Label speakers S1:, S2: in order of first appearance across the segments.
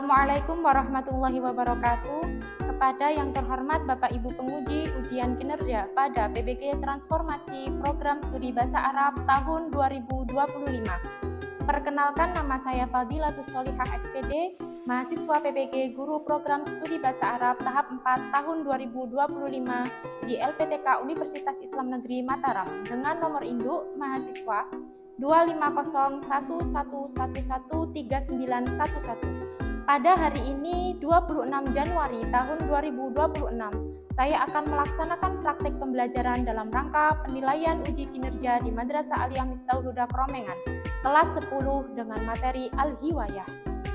S1: Assalamualaikum warahmatullahi wabarakatuh. Kepada yang terhormat Bapak Ibu penguji ujian kinerja pada PBG Transformasi Program Studi Bahasa Arab tahun 2025. Perkenalkan, nama saya Fadilatus Solihah SPD, mahasiswa PBG Guru Program Studi Bahasa Arab tahap 4 tahun 2025 di LPTK Universitas Islam Negeri Mataram dengan nomor induk mahasiswa 25011113911. Pada hari ini 26 Januari tahun 2026, saya akan melaksanakan praktek pembelajaran dalam rangka penilaian uji kinerja di Madrasah Aliyah Miftahul Huda Kromengan, kelas 10 dengan materi Al-Hiwayah.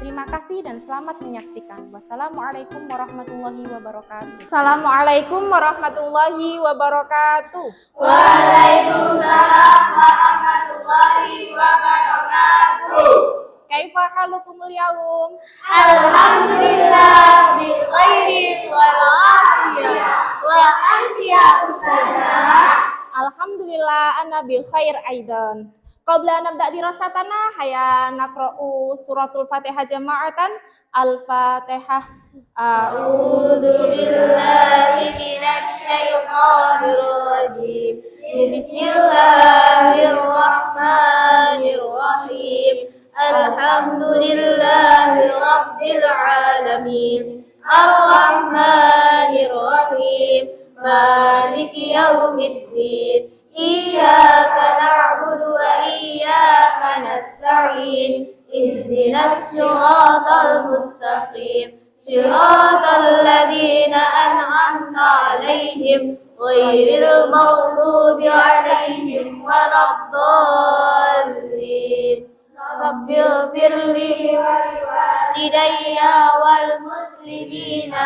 S1: Terima kasih dan selamat menyaksikan. Wassalamualaikum warahmatullahi wabarakatuh. Assalamualaikum warahmatullahi wabarakatuh.
S2: Waalaikumsalam warahmatullahi wabarakatuh.
S1: Kaifa halukumul yaum?
S2: Alhamdulillah bi khairin wal afiyah. Wa anti ya ustazah?
S1: Alhamdulillah ana bi khair aidan. Qabla nabda dirasatana haya naqra'u suratul Fatihah jama'atan. Al-Fatihah.
S2: A'udzu billahi minasy syaithanir rajim. Bismillahirrahmanirrahim. Alhamdulillahi rabbil alamin. Ar-Rahmanir Rahim. Maliki yaumiddin. Iyyaka na'budu wa iyyaka nasta'in. Ihdinas siratal mustaqim. Siratal ladzina an'amta 'alaihim ghairil maghdubi 'alaihim waladdallin. Rabbi ighfirli wa liwalidayya wal muslimina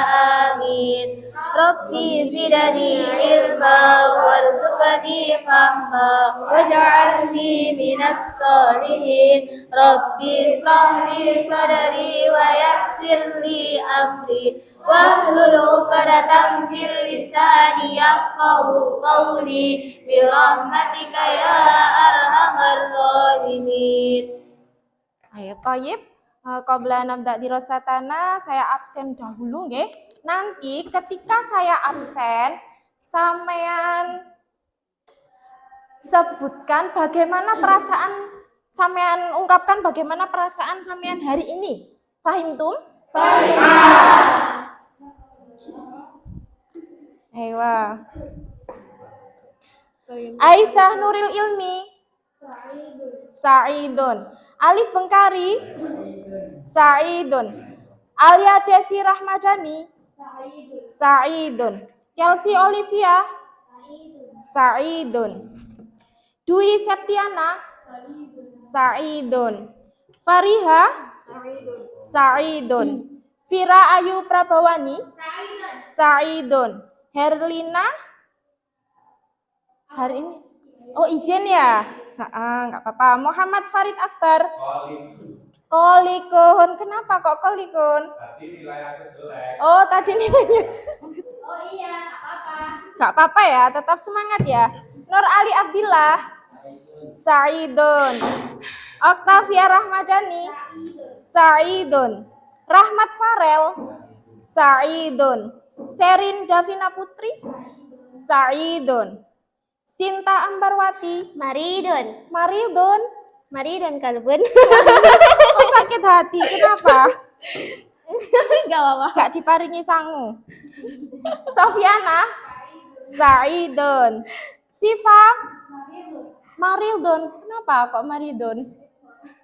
S2: amin. Rabbi zidni ilma warzuqni fahma waj'alni minas salihin. Rabbi ishrah li sadri wa yassir li amri wahlul 'uqdatam min lisani yafqahu qawli bi rahmatika ya arhamar rahimin.
S1: Ayo thayyib, qabla nabda dirasatana saya absen dahulu nggih. Nanti ketika saya absen sampean sebutkan bagaimana perasaan sampean, ungkapkan bagaimana perasaan sampean hari ini. Fahimtum?
S2: Fahimah.
S1: Aywa. Aisyah Nuril Ilmi. Sa'idun. Alif Bengkari. Sa'idun. Alia Desi Rahmadani. Sa'idun. Chelsea Olivia. Sa'idun. Dwi Septiana. Sa'idun. Fariha. Sa'idun. Fira Ayu Prabawani. Sa'idun. Herlina. Hari ini oh ijen ya? Nggak apa-apa. Muhammad Farid Akbar. Kolikun. Kenapa kok kolikun?
S3: Tadi nilai aku jelek.
S1: Oh, tadi nilainya jelek.
S2: Oh iya, nggak apa-apa.
S1: Nggak apa-apa ya, tetap semangat ya. Nur Ali Abdillah. Sa'idun. Oktavia Rahmadani. Sa'idun. Rahmat Farel. Sa'idun. Serin Davina Putri. Sa'idun. Sinta Ambarwati.
S2: Maridun.
S1: Maridun.
S2: Maridun kalbun.
S1: Oh, sakit hati, kenapa?
S2: Gak apa-apa.
S1: Gak diparingi sangu. Sofiana. Sa'idun. Siva. Maridun. Kenapa kok Maridun?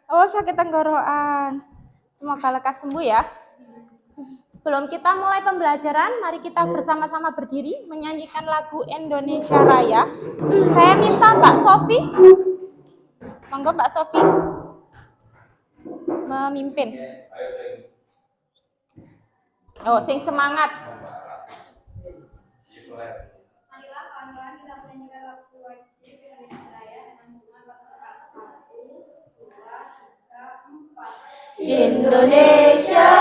S1: Oh, sakit tenggorokan. Semoga lekas sembuh ya. Sebelum kita mulai pembelajaran, mari kita bersama-sama berdiri menyanyikan lagu Indonesia Raya. Saya minta Mbak Sofi, monggo Mbak Sofi memimpin. Oh, sing semangat.
S2: Marilah kawan-kawan kita menyanyikan lagu wajib Indonesia Raya dengan hubungan 1, 2, 3, 4. Indonesia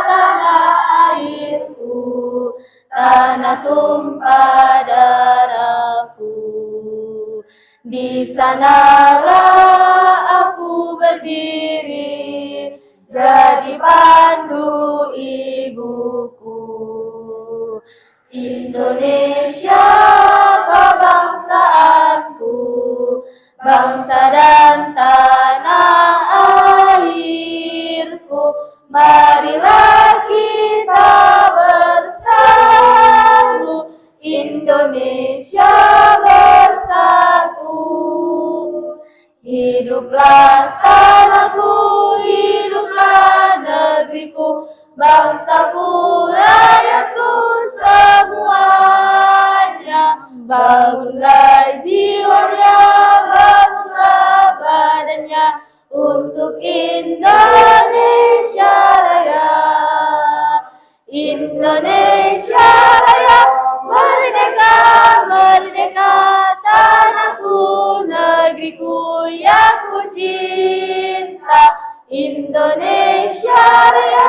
S2: tanah airku, tanah tumpah darahku. Di sanalah aku berdiri, jadi pandu ibuku. Indonesia kebangsaanku, bangsa dan tanah airku. Marilah kita bersatu, Indonesia bersatu. Hiduplah tanahku, hiduplah negeriku, bangsaku, rakyatku semuanya. Bangunlah jiwanya, bangunlah badannya, untuk Indonesia Raya. Indonesia Raya, merdeka, merdeka, tanahku, negeriku yang ku cinta. Indonesia Raya,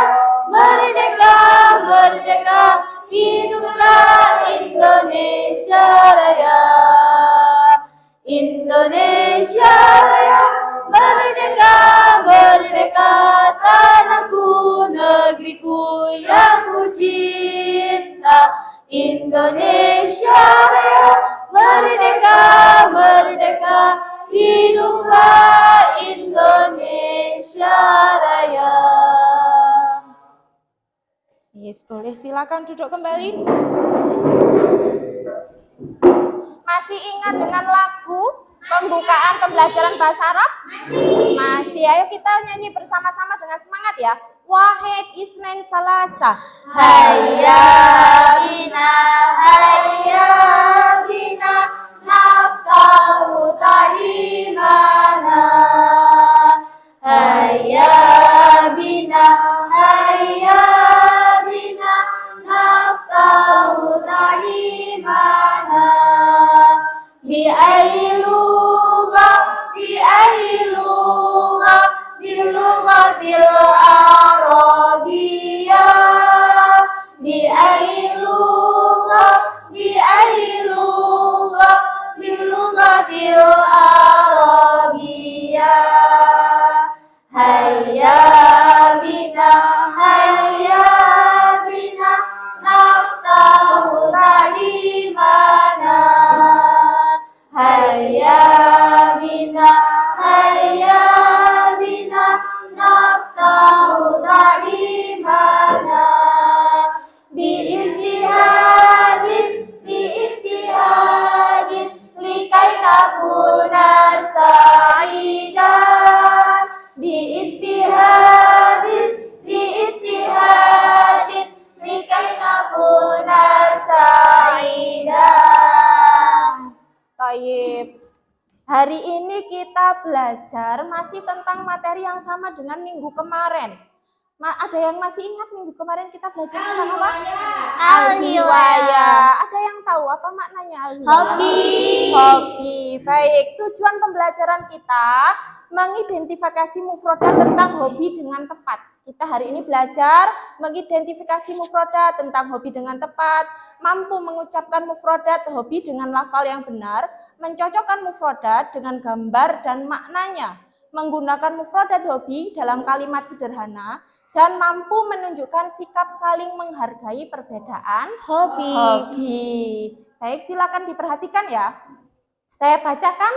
S2: merdeka, merdeka, hiduplah Indonesia Raya. Indonesia Raya, merdeka, merdeka, tanahku, negeriku yang ku cinta. Indonesia Raya, merdeka, merdeka, hiduplah Indonesia Raya.
S1: Yes, boleh silakan duduk kembali. Masih ingat dengan lagu pembukaan pembelajaran bahasa Arab? Masih. Ayo kita nyanyi bersama-sama dengan semangat ya. Wahid Isnin Salasa.
S2: Hayya bina naftahu ta'limana. Hayya bina naftahu ta'limana. Bi'ai lugha bilughatil arabiyyah. Bi'ai lugha bilughatil arabiyyah. Hayya bina naftahu ta'limana. Hayya bina naftahu ta'limana. Biistihadin likai nakuna sa'idan. Biistihadin likai nakuna sa'idan.
S1: Baik. Hari ini kita belajar masih tentang materi yang sama dengan minggu kemarin. Ada yang masih ingat minggu kemarin kita belajar tentang apa? Al-Hiwayah. Ada yang tahu apa maknanya Al-Hiwayah? Hobi. Baik, tujuan pembelajaran kita mengidentifikasi mufrodat tentang hobi dengan tepat. Kita hari ini belajar mengidentifikasi mufrodat tentang hobi dengan tepat, mampu mengucapkan mufrodat hobi dengan lafal yang benar, mencocokkan mufrodat dengan gambar dan maknanya, menggunakan mufrodat hobi dalam kalimat sederhana, dan mampu menunjukkan sikap saling menghargai perbedaan hobi. Baik, silakan diperhatikan ya. Saya bacakan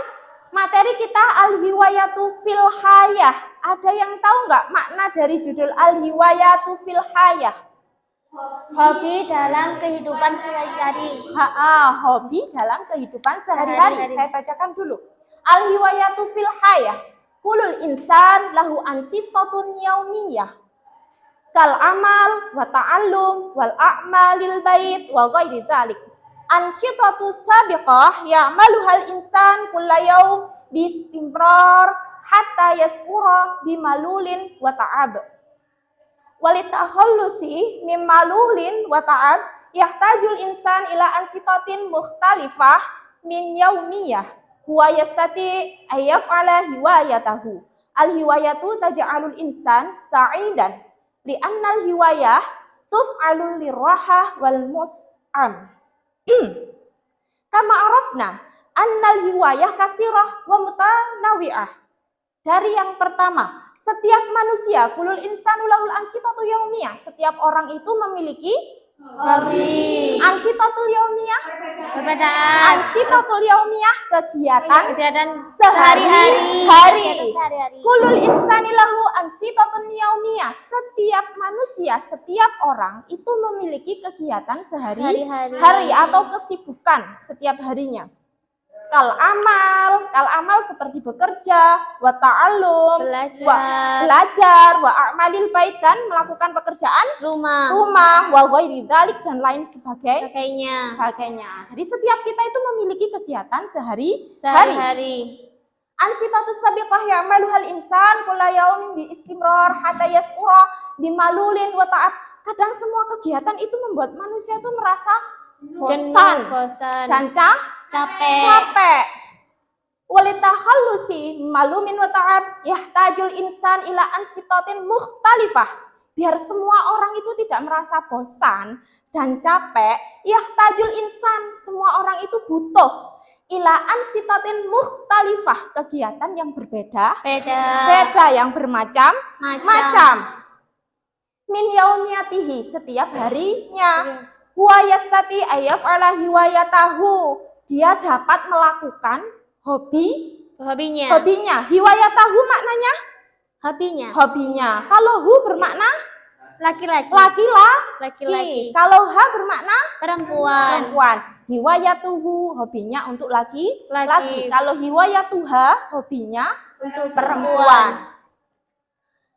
S1: materi kita Al-Hiwayatu fil Hayah. Ada yang tahu nggak makna dari judul Al-Hiwayatu fil Hayah?
S2: Hobi dalam kehidupan sehari-hari.
S1: Hobi dalam kehidupan sehari-hari. Saya bacakan dulu. Al-Hiwayatu fil Hayah. Kulul insan lahu ansitatun yaumiyah. Kal amal wa ta'allum wal a'malil bait wa ghairi dzalik. Ansyitatu sabiqah ya'maluhal insan kulla yaum bistimrar hatta yas'ura bimalulin wa ta'ab. Walitahallusi mimmalulin wa ta'ab yahtajul insan ila ansitatin mukhtalifah min yaumiyah huwa yastati ayyaf'ala hiwayatahu. Al-hiwayatu taj'alul insan sa'idan li'annal hiwayah tuf'alul lirahah wal mut'am. Kama arafna annal hiwayah kasirah wa mutanawi'ah. Dari yang pertama, Setiap manusia, kulul insanu lahul ansitatul yaumiyah. Setiap orang itu memiliki
S2: Hobi.
S1: ansitatul yaumiyah.
S2: Perbedaan.
S1: Ansitatul yaumiyah kegiatan
S2: Kegiatan
S1: sehari-hari.
S2: Sehari-hari.
S1: Kulul insani lahu ansitatul yaumiyah. Setiap manusia, setiap orang itu memiliki kegiatan sehari-hari atau kesibukan setiap harinya. Kal amal seperti bekerja, wa ta'allum, belajar, wa a'malil bait dan melakukan pekerjaan rumah, wa ghairi dzalik dan lain sebagainya. Jadi setiap kita itu memiliki kegiatan sehari-hari. Ansitatus sabiqah ya'maluhal insan kulla yaumin bi istimrar hatta yas'ura bimalulin wa ta'ab. Kadang semua kegiatan itu membuat manusia itu merasa bosan dan capek. Walitahallusi malumin wa ta'ab yahtajul insan ila ansitatin mukhtalifah. Biar semua orang itu tidak merasa bosan dan capek, yahtajul insan, semua orang itu butuh ila ansitatin mukhtalifah, kegiatan yang berbeda, yang bermacam-macam. Min yaumiyatihi, setiap harinya. Huwa yastati ayyaf'ala hiwayatahu, dia dapat melakukan hobinya. Hiwayatahu maknanya hobinya. Kalau hu bermakna laki-laki. Kalau ha bermakna perempuan. Hiwayatuhu, hobinya untuk laki-laki. Kalau hiwayatuha, hobinya untuk perempuan.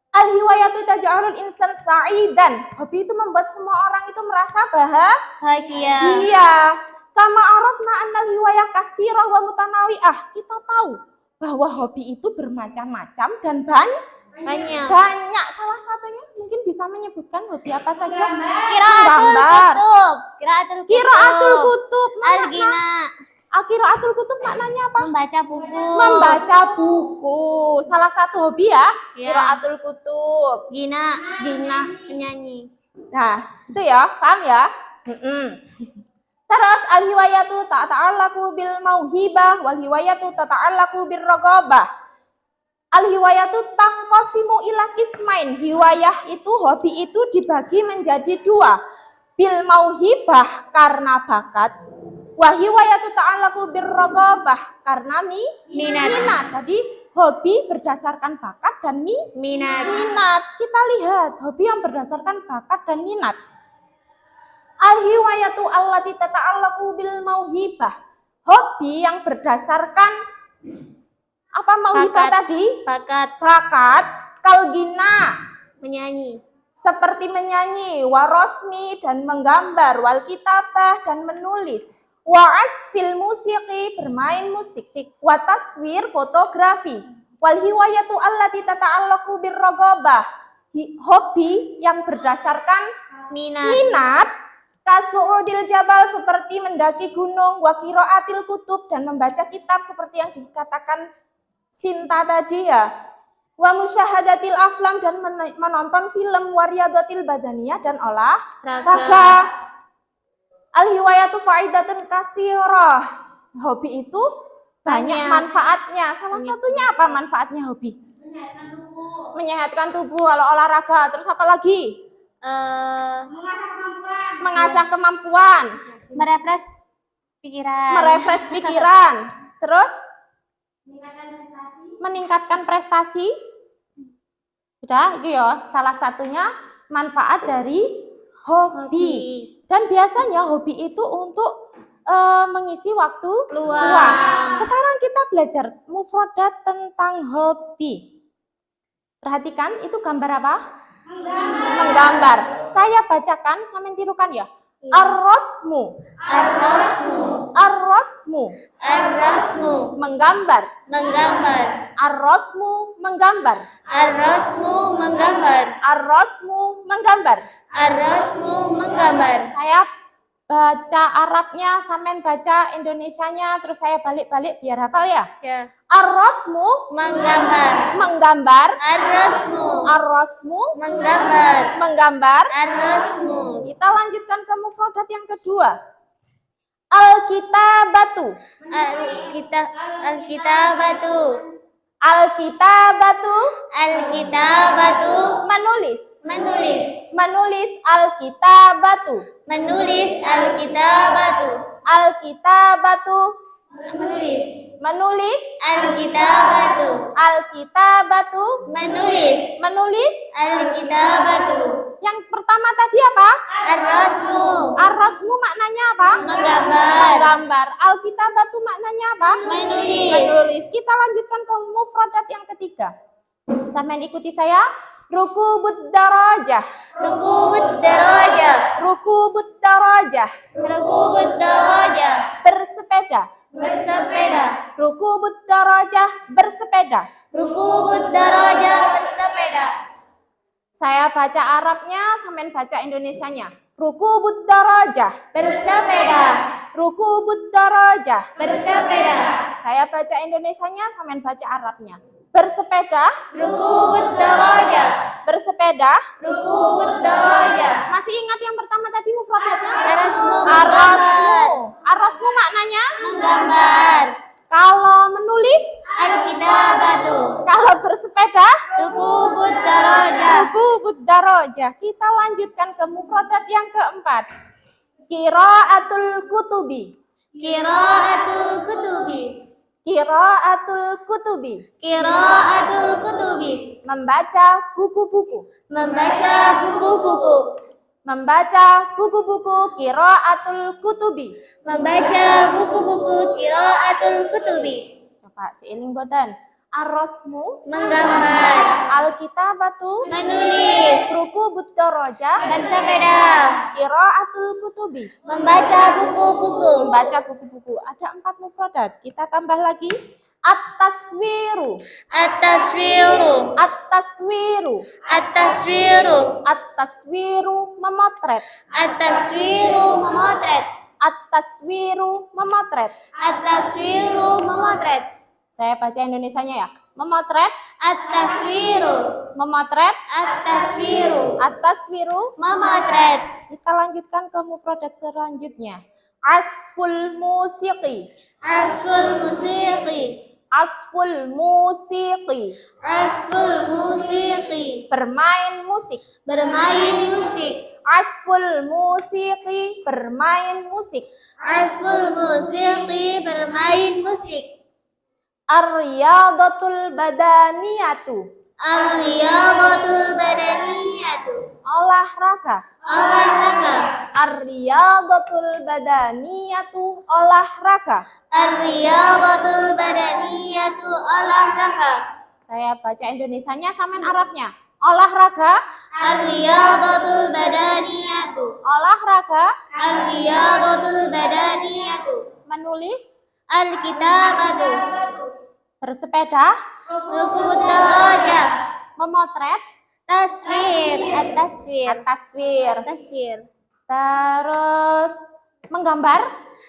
S1: Al-hiwayatu taj'alul insan sa'idan. Hobi itu membuat semua orang itu merasa bahagia. Iya. Kama arafna annal hiwayah katsirah wa mutanawi'ah. Kita tahu bahwa hobi itu bermacam-macam dan banyak. Salah satunya mungkin bisa menyebutkan hobi apa saja? Qiraatul kutub. Qiraatul kutub maknanya apa? Membaca buku. Salah satu hobi ya. Qiraatul kutub.
S2: Gina.
S1: Menyanyi. Nah, itu ya, paham ya? Terus al-hiwayatu ta'allaqu bil mauhibah wal hiwayatu ta'allaqu bir raghabah. Al-hiwayatu tangqasimu ila qismain. Hiwayah itu, hobi itu dibagi menjadi dua. Bil mauhibah karena bakat, wa hiwayatu ta'allaqu bir raghabah karena minat. Tadi hobi berdasarkan bakat dan minat. Kita lihat hobi yang berdasarkan bakat dan minat. Al-hiwayatu allati tata'allaqu bil mauhibah. Hobi yang berdasarkan apa mauhibah tadi? Bakat. Kalgina,
S2: menyanyi.
S1: Seperti menyanyi, warosmi dan menggambar, wal kitabah dan menulis, wa asfil musiki bermain musik, wa taswir fotografi, wal hiwayatu allati tata'allaqu bir raghabah. Hobi yang berdasarkan minat. Kasu'udil jabal seperti mendaki gunung, wa qiraatil kutub dan membaca kitab seperti yang dikatakan Sinta tadi ya. Wa musyahadatil aflam dan menonton film, wa riyadatil badaniyah dan olahraga. Al-hiwayatu faidatun katsirah. Hobi itu banyak manfaatnya. Salah satunya apa manfaatnya hobi? Menyehatkan tubuh. Kalau olahraga, terus apa lagi? Mengasah kemampuan,
S2: merefresh
S1: pikiran, terus meningkatkan prestasi. Sudah, itu ya salah satunya manfaat dari hobi. Dan biasanya hobi itu untuk mengisi waktu luang. Sekarang kita belajar mufradat tentang hobi. Perhatikan, itu gambar apa? Menggambar. Saya bacakan sampai tirukan ya. Ar-rasmu. Menggambar. Ar-rasmu menggambar. Saya baca Arabnya, sampean baca Indonesianya, terus saya balik-balik biar hafal ya. Ar-rasmu menggambar. Ar-rasmu menggambar. Kita lanjutkan ke mufradat yang kedua. Al-kitabatu. Al-kitabatu.
S2: Al-kitabatu.
S1: Menulis.
S2: Menulis.
S1: Menulis al-kitabatu.
S2: Menulis al-kitabatu.
S1: Al-kitabatu.
S2: Menulis.
S1: Menulis
S2: Al-kitabatu.
S1: al-kitabatu.
S2: Menulis.
S1: Menulis.
S2: Al-kitabatu.
S1: Yang pertama tadi apa?
S2: Ar-rasmu.
S1: Ar-rasmu maknanya apa?
S2: Menggambar.
S1: Menggambar. Al-kitabatu maknanya apa?
S2: Menulis.
S1: Menulis. Kita lanjutkan ke mufradat yang ketiga. Sampean ikuti saya. Rukubud darajah.
S2: Rukubud darajah.
S1: Rukubud darajah.
S2: Rukubud darajah.
S1: Bersepeda.
S2: Bersepeda.
S1: Rukubud darajah. Bersepeda.
S2: Rukubud darajah. Bersepeda.
S1: Saya baca Arabnya, sampean baca Indonesianya. Rukubud darajah.
S2: Bersepeda.
S1: Rukubud darajah.
S2: Bersepeda.
S1: Saya baca Indonesianya, sampean baca Arabnya. Bersepeda.
S2: Rukubud darajah.
S1: Bersepeda.
S2: Rukubud darajah.
S1: Masih ingat yang pertama tadi mufradatnya?
S2: Ar-rasmu.
S1: Ar-rasmu. Ar-rasmu maknanya?
S2: Menggambar.
S1: Kalau menulis?
S2: Al-kitabatu.
S1: Kalau bersepeda?
S2: Rukubud darajah.
S1: Rukubud darajah. Kita lanjutkan ke mufradat yang keempat. Qiraatul kutubi.
S2: Qiraatul kutubi.
S1: Qiraatul kutubi.
S2: Qiraatul kutubi.
S1: Membaca buku-buku.
S2: Membaca buku-buku.
S1: Membaca buku-buku qiraatul kutubi.
S2: Membaca buku-buku qiraatul kutubi.
S1: Coba seiling boten. Ar-rasmu.
S2: Menggambar.
S1: Al-kitabatu.
S2: Menulis.
S1: Rukubud darajah.
S2: Bersepeda.
S1: Qiraatul kutubi.
S2: Membaca buku-buku.
S1: Membaca buku-buku. Ada 4 mufradat. Kita tambah lagi. At-taswiru.
S2: At-taswiru.
S1: At-taswiru.
S2: At-taswiru.
S1: At-taswiru memotret.
S2: At-taswiru memotret.
S1: At-taswiru memotret.
S2: At-taswiru memotret.
S1: Saya baca Indonesianya ya. Memotret.
S2: At-taswiru.
S1: Memotret.
S2: At-taswiru.
S1: At-taswiru.
S2: Memotret.
S1: Kita lanjutkan ke mufradat selanjutnya. Asful musiqi.
S2: Asful musiqi.
S1: Asful musiqi.
S2: Asful musiqi.
S1: Bermain musik.
S2: Bermain musik.
S1: Asful musiqi. Bermain musik.
S2: Asful musiqi. Bermain musik.
S1: Ar-riyadatul badaniyatu.
S2: Ar-riyadatul badaniyatu.
S1: Olahraga.
S2: Olahraga.
S1: Ar-riyadatul badaniyatu. Olahraga.
S2: Ar-riyadatul badaniyatu. Olahraga.
S1: Saya baca Indonesianya, sampean Arabnya. Olahraga.
S2: Ar-riyadatul badaniyatu.
S1: Olahraga.
S2: Ar-riyadatul badaniyatu.
S1: Menulis.
S2: Al-kitabatu.
S1: Bersepeda.
S2: Rukubud darajah.
S1: Memotret.
S2: Taswir. At-taswir.
S1: Taswir.
S2: Taswir.
S1: Terus menggambar.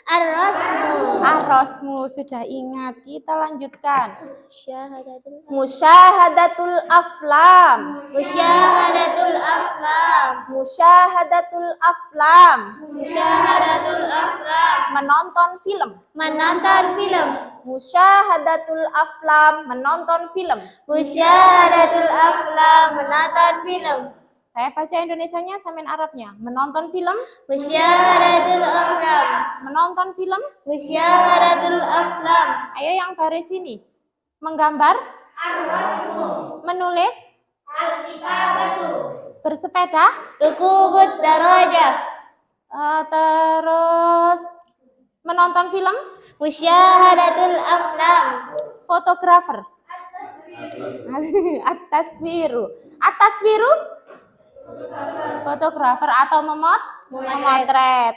S2: Ar-rasmu.
S1: Ar-rasmu sudah ingat. Kita lanjutkan.
S2: Syahadatul
S1: Musyahadatul aflam.
S2: Musyahadatul aflam.
S1: Musyahadatul aflam.
S2: Musyahadatul aflam.
S1: Menonton film.
S2: Menonton film.
S1: Musyahadatul aflam. Menonton film.
S2: Musyahadatul aflam. Menonton film.
S1: Saya baca Indonesianya, sampean Arabnya. Menonton film.
S2: Musyahadatul aflam.
S1: Menonton film.
S2: Musyahadatul aflam.
S1: Ayo yang baris ini. Menggambar. Menulis. Bersepeda.
S2: Rukubud darajah.
S1: Terus menonton film.
S2: Musyahadatul aflam.
S1: Fotografer. At-taswiru. At-taswiru. Fotografer atau memotret.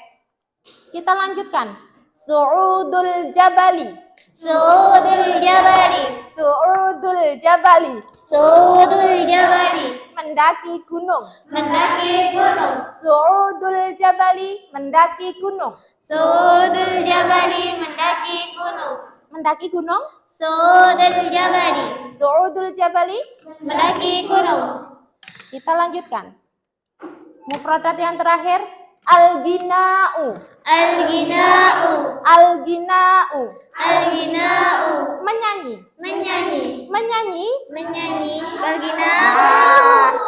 S1: Kita lanjutkan. Su'udul jabali.
S2: Su'udul jabali.
S1: Su'udul jabali.
S2: Su'udul jabali.
S1: Mendaki gunung.
S2: Mendaki gunung.
S1: Su'udul jabali. Mendaki gunung.
S2: Su'udul jabali. Mendaki gunung.
S1: Mendaki gunung.
S2: Su'udul jabali.
S1: Su'udul jabali.
S2: Mendaki gunung.
S1: Kita lanjutkan. Mufradat yang terakhir. Al-Ghina'u.
S2: Al-Ghina'u.
S1: Al-Ghina'u.
S2: Al-Ghina'u.
S1: Menyanyi.
S2: Menyanyi.
S1: Menyanyi.
S2: Menyanyi. Al-Ghina'u.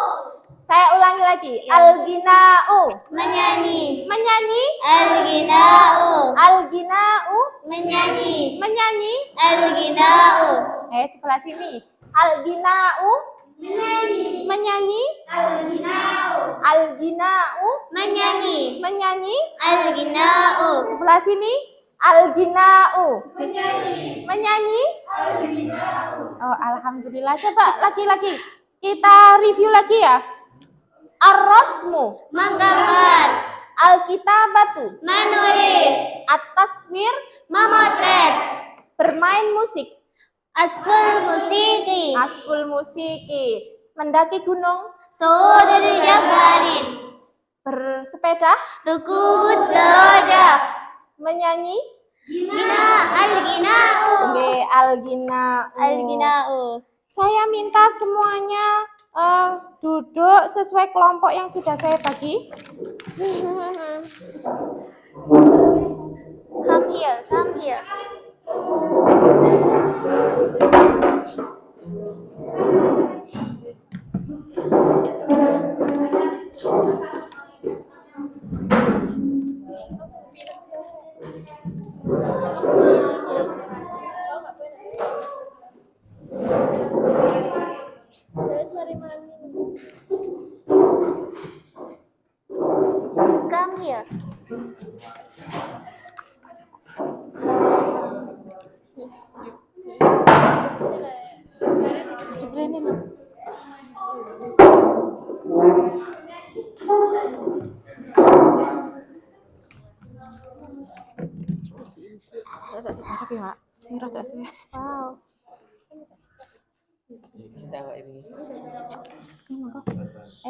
S1: Saya ulangi lagi. Al-Ghina'u.
S2: Menyanyi.
S1: Menyanyi.
S2: Al-Ghina'u.
S1: Al-Ghina'u.
S2: Menyanyi.
S1: Menyanyi.
S2: Al-Ghina'u.
S1: Sebelah sini. Al-Ghina'u.
S2: Menyanyi.
S1: Menyanyi.
S2: Al-Ghina'u.
S1: Al-Ghina'u.
S2: Menyanyi.
S1: Menyanyi.
S2: Al-Ghina'u.
S1: Sebelah sini. Al-Ghina'u.
S2: Menyanyi.
S1: Menyanyi.
S2: Al-Ghina'u.
S1: Oh, alhamdulillah. Coba lagi-lagi. Kita review lagi ya. Ar-rasmu.
S2: Menggambar.
S1: Al-kitabatu.
S2: Menulis.
S1: At-taswir.
S2: Memotret.
S1: Bermain musik.
S2: Asful musiki.
S1: Asful musiki. Mendaki gunung.
S2: Su'udul jabalin.
S1: Bersepeda.
S2: Rukubud darajah.
S1: Menyanyi.
S2: Gina al-Ghina'u.
S1: Al-Ghina'u.
S2: Al-Ghina'u.
S1: Saya minta semuanya duduk sesuai kelompok yang sudah saya bagi.
S2: Come here, come here. Come here. Wow.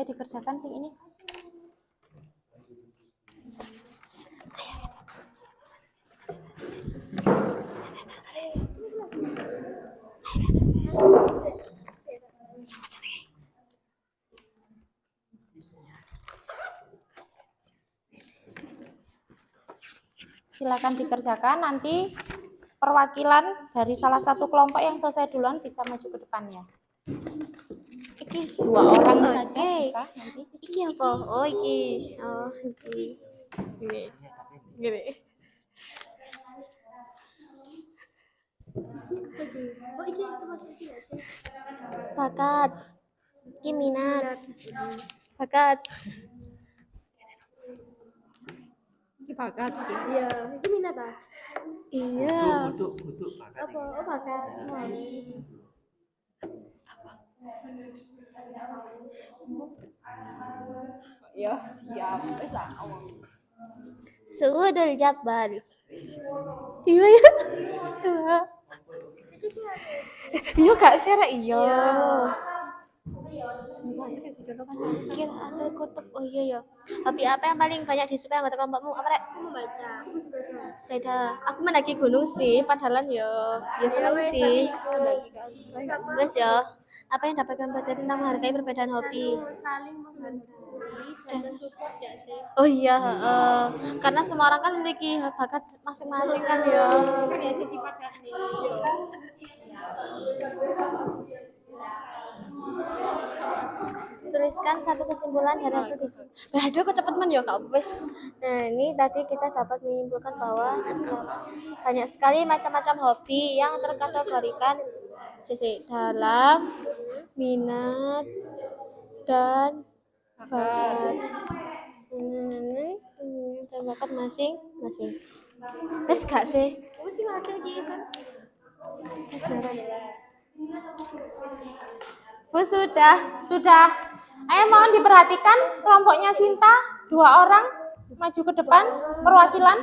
S1: Dikerjakan sing ini. Silakan dikerjakan, nanti perwakilan dari salah satu kelompok yang selesai duluan bisa maju ke depannya. Iki 2 orang saja bisa nanti.
S2: Iki apa? Oh, iki. Oh, iki.
S1: Gini.
S2: Oh, iki itu maksudnya sih. Bakat. Iki minat. Bakat.
S1: Iki bakat.
S2: Iya, iki minat ah. Iya.
S3: Butuh bakat.
S2: Apa? Oh, bakat.
S1: Ya, siap. Wis omong.
S2: Su'udul jabal.
S1: Iya ya. Iya gak serek iya.
S2: Mikir antar kutub. Oh iya ya. Hobi apa yang paling banyak disukai anggota kelompokmu? Apa rek? Membaca. Sepeda. Aku mendaki gunung sih, padahalan ya seneng sih. Wes ya. Apa yang dapat kalian pelajari tentang menghargai perbedaan hobi? Saling menghargai dan mensupport ya sih. Oh iya, karena semua orang kan memiliki bakat masing-masing kan ya. Kan ya sih dipadani. Tuliskan satu kesimpulan dari hasil diskusi. Aduh, kok cepet men ya Kak Wes. Nah, ini tadi kita dapat menyimpulkan bahwa banyak sekali macam-macam hobi yang terkategorikan dalam minat dan bakat. Dan bakat masing-masing. Wes gak sih? Wes sih wakil iki kan.
S1: Bu, sudah. Ayo mohon diperhatikan kelompoknya Sinta, 2 orang maju ke depan perwakilan.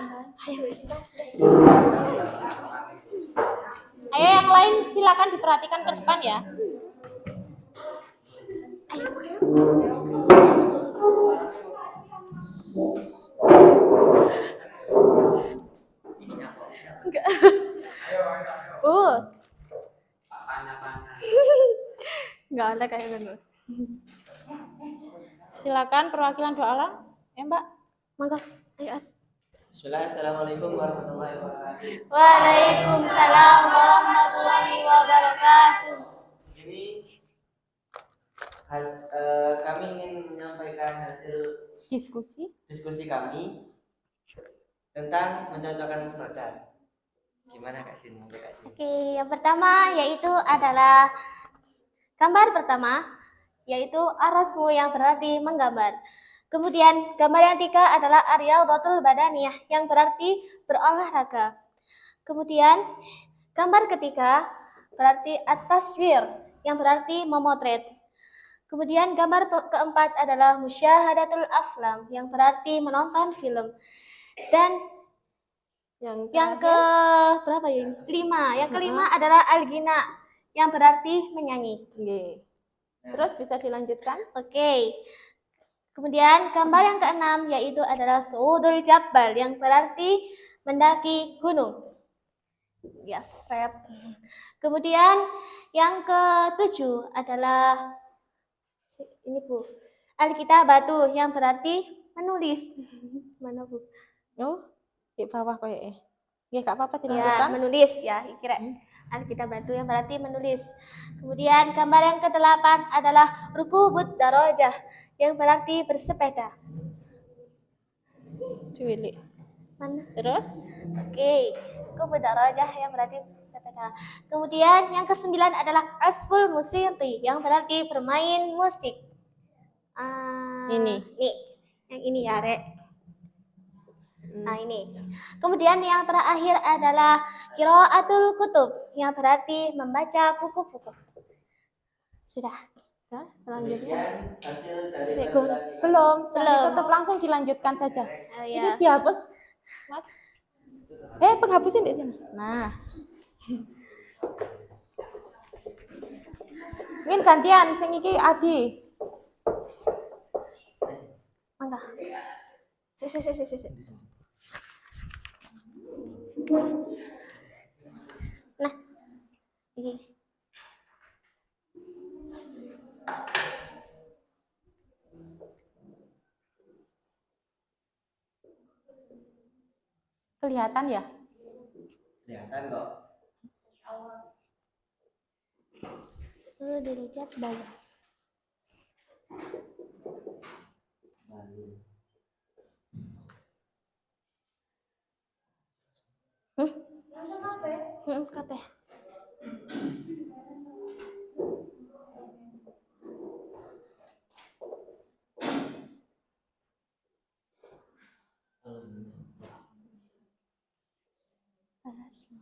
S1: Ayo yang lain silakan diperhatikan ke depan ya. Enggak. Enggak ada kayak gitu. Silakan perwakilan 2 orang. Mbak,
S2: Mangga. Ayo.
S3: Bismillah, Assalamualaikum warahmatullahi wabarakatuh.
S2: Waalaikumsalam warahmatullahi wabarakatuh.
S3: Ini kami ingin menyampaikan hasil diskusi kami tentang mencocokkan produk. Gimana Kak Sin?
S2: Oke, yang pertama yaitu adalah gambar pertama yaitu arasmu yang berarti menggambar. Kemudian gambar yang tiga adalah Riyadhatul Badaniyah yang berarti berolahraga. Kemudian gambar ketiga berarti at-taswir yang berarti memotret. Kemudian gambar keempat adalah musyahadatul aflam yang berarti menonton film. Dan yang ke berapa ya? 5. Yang kelima adalah al-ghina yang berarti menyanyi.
S1: Oke. Terus bisa dilanjutkan?
S2: Oke. Kemudian gambar yang keenam yaitu adalah su'udul jabal yang berarti mendaki gunung. Yes, right. Kemudian yang ketujuh adalah ini Bu, al-kitabatu yang berarti menulis. Mana Bu?
S1: Oh, di bawah kayaknya. Ya, gak apa-apa
S2: Ya,
S1: dilanjutkan.
S2: menulis ya, kira al-kitabatu yang berarti menulis. Kemudian gambar yang kedelapan adalah rukubut darajah yang berarti bersepeda.
S1: Cuwilik.
S2: Mana?
S1: Terus?
S2: Oke, rukubut darajah yang berarti bersepeda. Kemudian yang kesembilan adalah asful musiki yang berarti bermain musik.
S1: Ini.
S2: Nih, yang ini ya, Rek. Nah, ini. Kemudian yang terakhir adalah qiraatul kutub yang berarti membaca buku-buku. Sudah.
S1: Ya, selanjutnya.
S3: Hasil dari
S1: Belum. Tutup langsung dilanjutkan saja.
S2: Oh,
S1: Itu
S2: ya.
S1: dihapus, Mas. Penghapusin di sini. Nah. Mungkin gantian sing iki Adi.
S2: Mangga.
S1: Si.
S2: Nah, ini.
S1: Kelihatan ya?
S3: Kelihatan kok.
S2: Derajat bawah. Kabeh. Arasmu.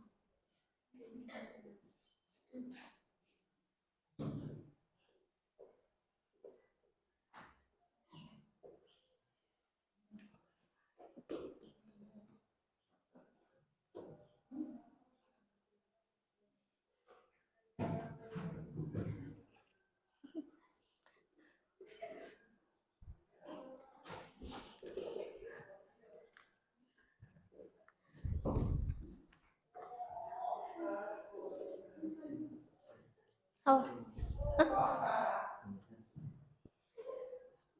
S2: Oh.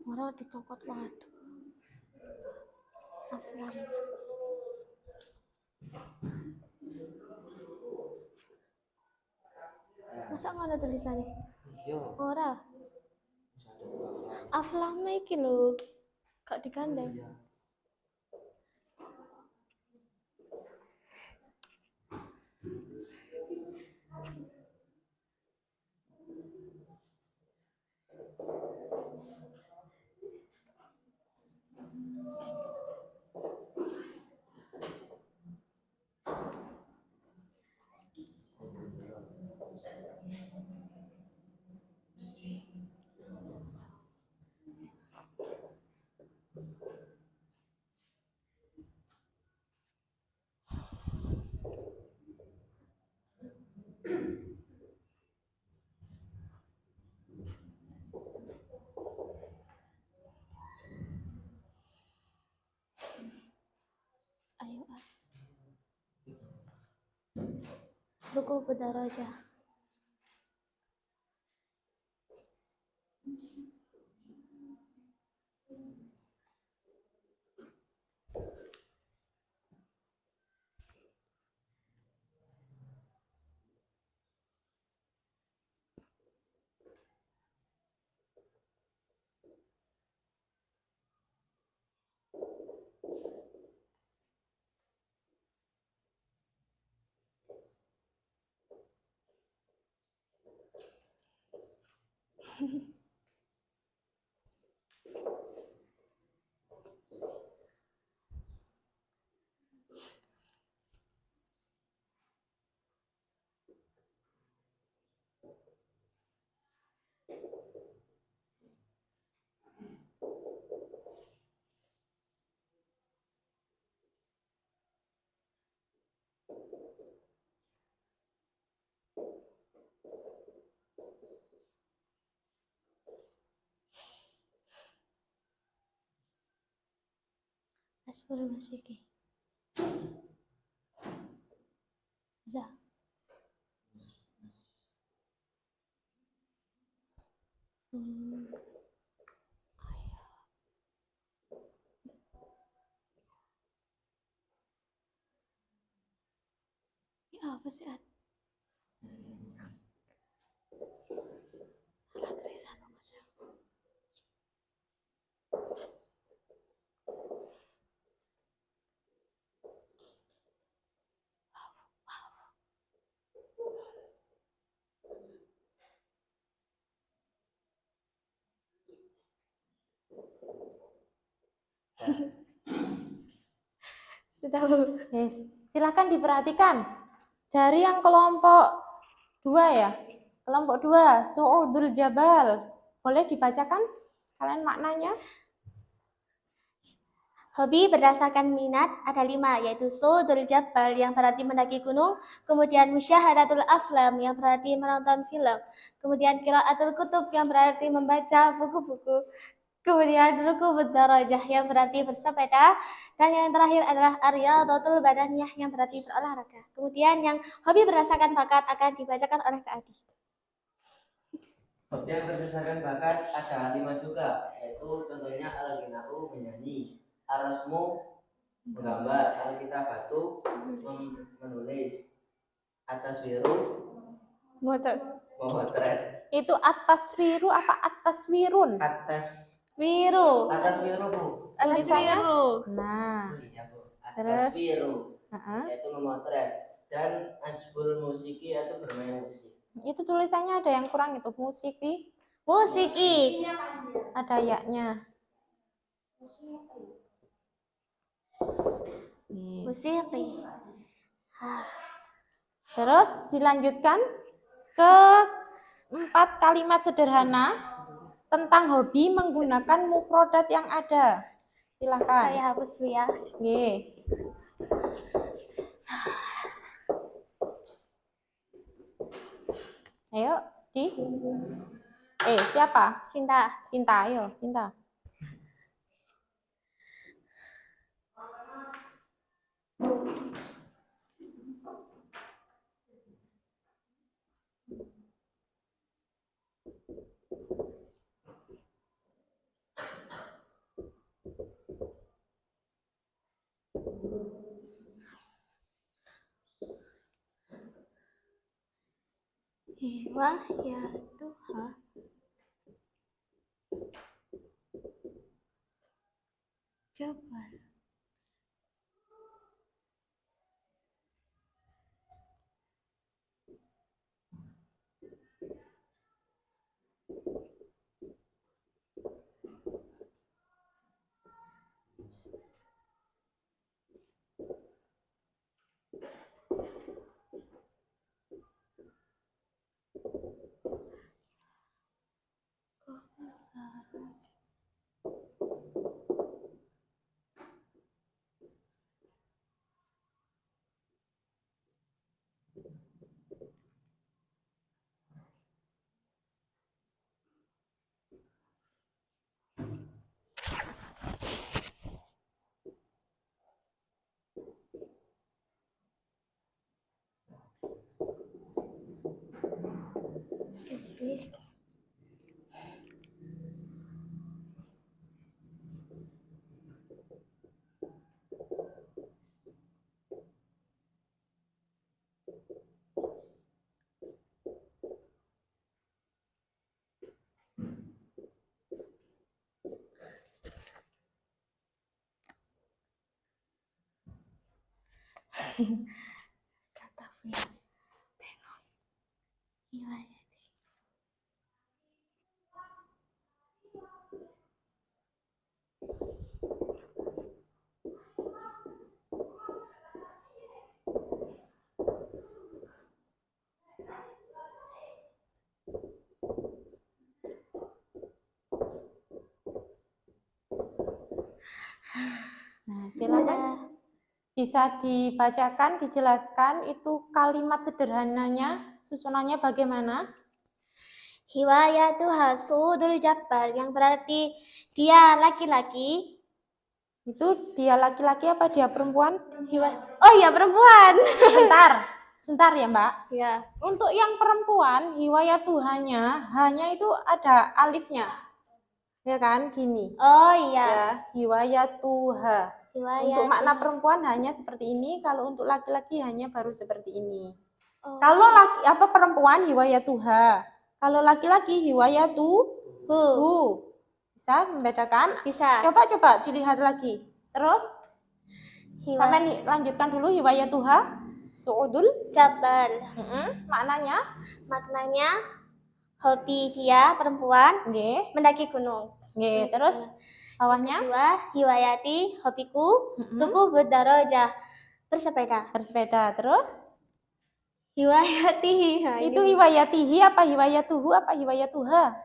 S2: Orang dicokot waduh. Aflam. Masa nggak ada tulisannya? Ora. Aflame iki lho. Gak digandeng. Ayo. Ruku bedaraja. Asbul musiki. Za. Ya apa sih? Salah tulisan aja. Sudah.
S1: Yes. Silakan diperhatikan. Dari yang kelompok 2 ya. Kelompok 2, Su'udul Jabal. Boleh dibacakan sekalian maknanya?
S2: Hobi berdasarkan minat ada 5, yaitu Su'udul Jabal yang berarti mendaki gunung, kemudian Musyahadatul Aflam yang berarti menonton film, kemudian Qiraatul Kutub yang berarti membaca buku-buku, kemudian Rukubud Darajah yang berarti bersepeda, dan yang terakhir adalah Riyadhatul Badaniyah yang berarti berolahraga. Kemudian yang hobi berdasarkan bakat akan dibacakan oleh Kak Adi.
S3: Hobi yang berdasarkan bakat ada 5 juga, yaitu contohnya al-ghinahu menyanyi, ar-rasmu menggambar, al-kitabatu menulis, at-taswiru memotret.
S1: Itu at-taswiru apa at-taswirun?
S2: Wiru.
S3: At-taswiru Bu.
S1: Tulisannya?
S2: Wiru.
S1: Nah,
S3: Iya Bu.
S1: terus?
S3: At-taswiru yaitu memotret, dan asbul musiki yaitu bermain musik.
S1: Itu tulisannya ada yang kurang itu, musiki.
S2: Musiki.
S1: Ada yaknya.
S2: Musiki.
S1: Terus dilanjutkan ke 4 kalimat sederhana tentang hobi menggunakan mufrodat yang ada. Silakan.
S2: Saya hapus Bu ya.
S1: Nggih. Ayo, siapa?
S2: Sinta.
S1: Sinta, ayo, Sinta.
S2: Wah ya Tuhan. Coba. Kata Fia, bengong. Iya.
S1: Nah, silakan. Bisa dibacakan, dijelaskan itu kalimat sederhananya, susunannya bagaimana?
S2: Hiwayatuha Sudul Jabbar, yang berarti dia laki-laki.
S1: Itu dia laki-laki apa dia perempuan?
S2: Oh iya, perempuan.
S1: Sebentar ya Mbak.
S2: Ya.
S1: Untuk yang perempuan, hiwayatuhanya, hanya itu ada alifnya. Ya kan, gini.
S2: Oh iya.
S1: Ya, hiwayatuha. Untuk makna perempuan hanya seperti ini, kalau untuk laki-laki hanya baru seperti ini.
S2: Oh.
S1: Kalau perempuan hiwayatuha. Kalau laki-laki hiwayatuhu. Bisa membedakan?
S2: Bisa.
S1: Coba dilihat lagi. Terus sampai lanjutkan dulu hiwayatuha su'udul
S2: jabal.
S1: Maknanya
S2: hobi dia perempuan mendaki gunung.
S1: Terus bawahnya
S2: kedua, hiwayati hobiku ruku berdarajah bersepeda.
S1: Terus
S2: hiwayatihi. Nah,
S1: itu hiwayatihi apa hiwayatuhu apa hiwayatuha?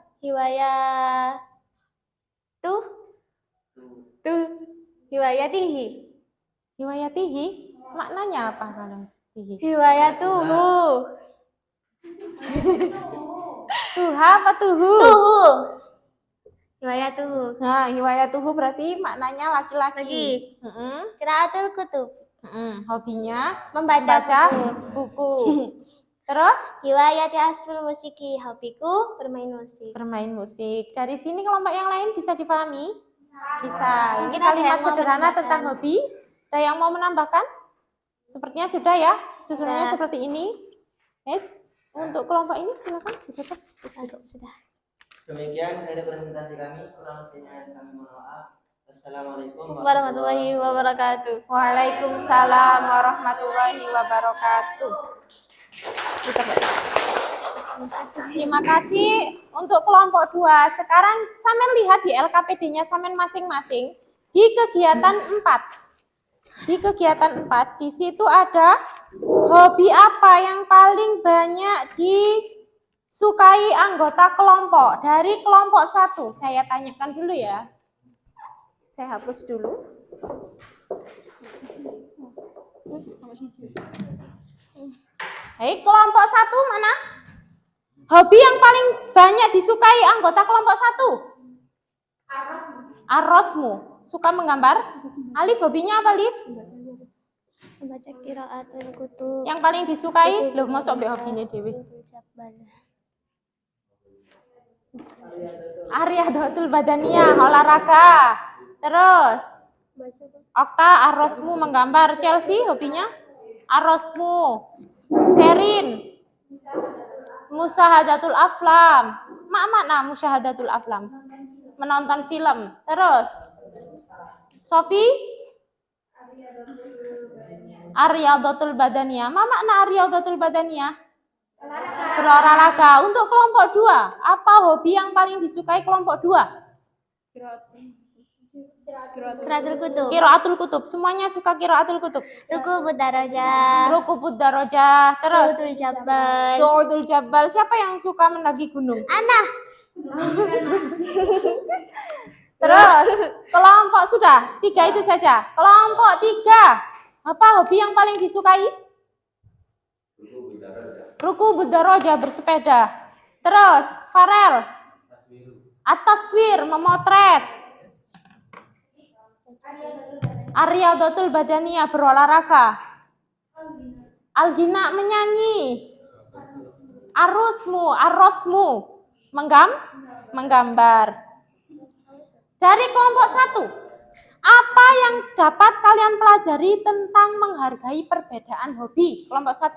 S1: Hiwayatihi maknanya apa kalau tihi?
S2: Hiwayatuhu.
S1: Tuha apa tuhu?
S2: Hiwayatuhu.
S1: Nah, hiwayatuhu berarti maknanya laki-laki.
S2: Qiraatul kutub.
S1: Hobinya
S2: membaca
S1: buku. Terus
S2: hiwayati asful musiki, hobiku bermain musik.
S1: Dari sini kelompok yang lain bisa dipahami? Bisa. Ini kalimat sederhana tentang hobi. Ada yang mau menambahkan? Sepertinya sudah ya. Susunannya seperti ini. Yes. Untuk kelompok ini silakan ditutup.
S2: Sudah.
S3: Demikian dari presentasi kami. Kurang lebihnya kami mohon maaf. Assalamualaikum
S2: warahmatullahi wabarakatuh.
S1: Waalaikumsalam warahmatullahi wabarakatuh. Terima kasih untuk kelompok 2. Sekarang sampean lihat di LKPD-nya sampean masing-masing di kegiatan 4. Di kegiatan 4 di situ ada hobi apa yang paling banyak disukai anggota kelompok. Dari kelompok 1 saya tanyakan dulu ya. Saya hapus dulu. Hei, kelompok 1 mana? Hobi yang paling banyak disukai anggota kelompok 1? Arrosmu. Suka menggambar? Alif, hobinya apa, Alif?
S2: Membaca qiraatul kutub.
S1: Yang paling disukai? Loh, masuk be hobine Dewi. Riyadhatul badaniyah, olahraga. Terus Okta, arrosmu menggambar. Chelsea, hobinya? Arrosmu. Serin, musyahadatul aflam. Makna musyahadatul aflam? Menonton film. Terus Sofi, Riyadhatul badaniyah. Makna Riyadhatul badaniyah? Berolahraga. Untuk kelompok 2, apa hobi yang paling disukai kelompok 2?
S2: Qiraatul kutub.
S1: Qiraatul kutub. Semuanya suka qiraatul kutub.
S2: Ruku berdarajah.
S1: Terus
S2: Su'udul
S1: Jabal. Siapa yang suka mendaki gunung?
S2: Ana.
S1: Terus kelompok sudah 3 itu saja. Kelompok 3, apa hobi yang paling disukai? Ruku berdarajah, bersepeda. Terus Farel, at-taswir, memotret. Riyadhatul badaniyah, berolahraga. Al-Ghina, menyanyi. Arrosmu, menggambar. Dari kelompok 1, apa yang dapat kalian pelajari tentang menghargai perbedaan hobi? Kelompok 1?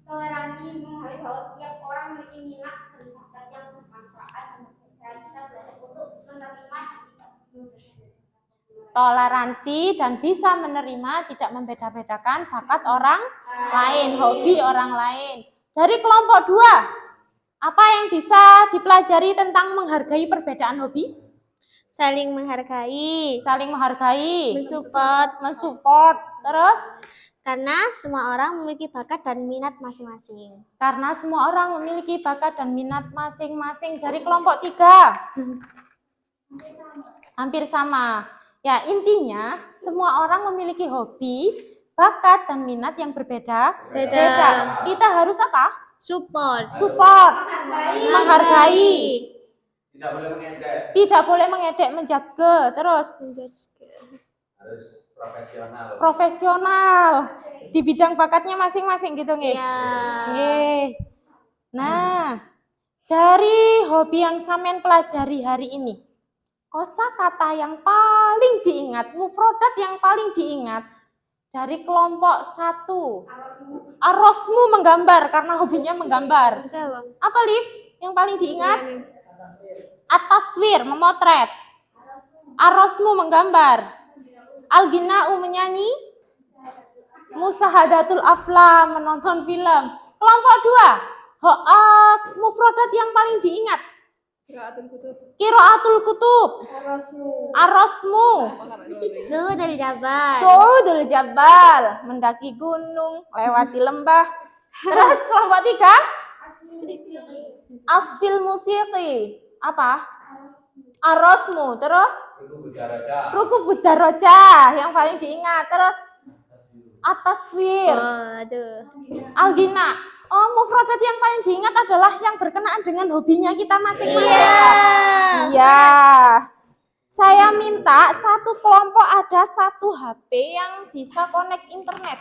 S4: Toleransi, memahami bahwa setiap orang memiliki minat dan bakat yang bermanfaat, dan kita belajar untuk menerima
S1: Toleransi dan bisa menerima, tidak membeda-bedakan bakat orang lain, hobi orang lain. Dari kelompok 2, apa yang bisa dipelajari tentang menghargai perbedaan hobi?
S2: Saling menghargai.
S1: Mensupport. Terus?
S2: Karena semua orang memiliki bakat dan minat masing-masing.
S1: Dari kelompok 3. Hampir sama. Ya, intinya semua orang memiliki hobi, bakat, dan minat yang berbeda.
S2: Beda.
S1: Kita harus apa?
S2: Support.
S1: Support, menghargai,
S5: Tidak boleh mengejek.
S1: tidak boleh mengedek, menjudge, terus
S5: Harus profesional.
S1: profesional di bidang bakatnya masing-masing gitu nggih.
S2: Iya.
S1: Nggih. Nah, dari hobi yang sampean pelajari hari ini, kosakata yang paling diingat, mufrodat yang paling diingat dari kelompok 1. Arosmu menggambar karena hobinya menggambar. Apa Liv yang paling diingat? At-taswir, memotret. Arosmu menggambar. Al-gina'u menyanyi. Musahadatul aflam, menonton film. Kelompok 2. Mufrodat yang paling diingat. Qiraatul kutub. Arosmu.
S2: Suudul Jabal.
S1: Suudul Jabal, mendaki gunung, lewati lembah. Terus kelompok 3. Asfil musiki. Apa? Arosmu. Terus Ruku Budarojah yang paling diingat. Terus At-taswir.
S2: Aduh.
S1: Al-ghina. Mufradat yang paling diingat adalah yang berkenaan dengan hobinya kita masing-masing. Iya. Saya minta satu kelompok ada satu HP yang bisa connect internet.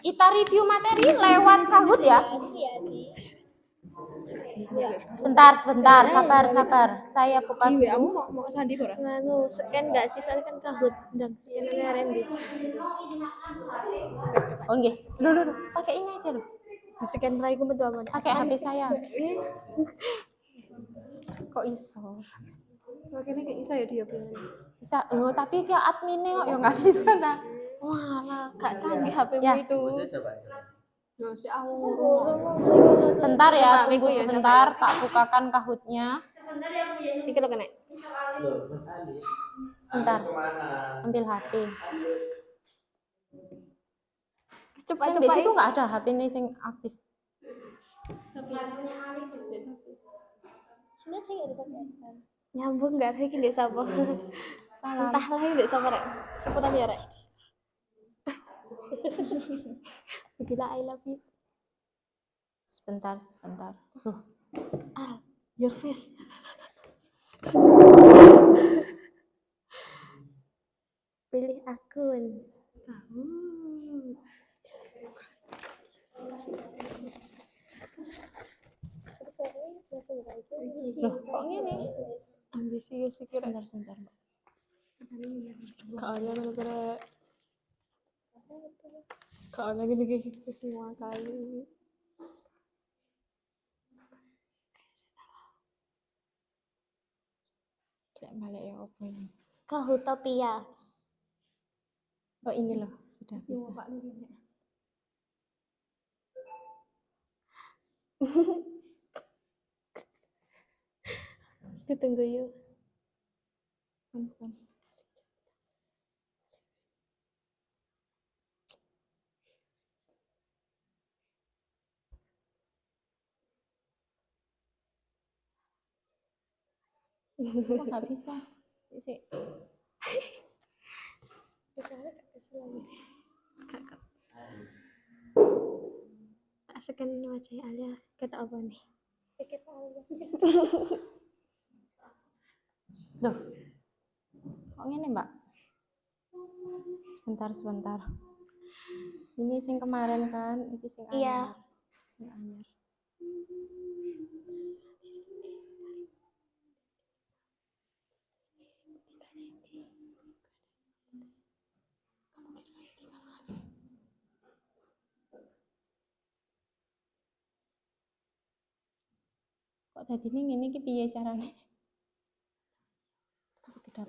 S1: Kita review materi lewat Kahoot ya. Sebentar, sabar. Saya buka dulu.
S6: Mau sandi ora?
S2: Nganu, scan enggak sih? Soalnya kan Kahoot. Dan scan-nya Randy.
S1: Oh nggih. Loh, pakai ini aja loh.
S2: Di-scan raiku betul apa?
S1: Pakai HP saya. Kok iso?
S6: Kene kayak isa ya dia punya.
S1: Bisa. Tapi kayak adminnya kok ya nggak bisa ta.
S2: Walah, gak canggih HP-mu
S1: Ya.
S2: itu.
S6: Nah, si aku
S1: Sebentar ya,
S2: Coba,
S1: tunggu
S2: Miko ya,
S1: sebentar. Tak bukakan Kahoot-nya.
S2: Iki lo kena.
S3: Loh, Mas Ali.
S1: Sebentar.
S5: Kemana?
S1: Ambil HP.
S2: Coba
S1: Yang di situ nggak ada HP ini yang aktif.
S2: Nyambung enggak rek iki ndek sapa?
S1: Salam.
S2: Entah lah ndek sapa rek. Seputan ya rek. Gila I love you.
S1: Sebentar.
S2: Your face. Pilih akun.
S1: Loh, kok gini?
S2: Ambisius iki rek.
S1: Sebentar.
S2: Kayaknya rek. Kayaknya gini semua kali.
S1: Tidak balik ya apa ini?
S2: Kahutopia.
S1: Oh ini loh, sudah bisa.
S2: Ditunggu yuk.
S1: Bukan. Kok nggak bisa? Sik.
S2: Kakak. Tak scan wajah Alia. Kata apa nih?
S1: Duh. Kok gini, Mbak? Sebentar. Ini sing kemarin kan, ini sing anyar.
S2: Iya.
S1: Sing anyar. Kok tadi ini ngene iki piye carane? Sekedap.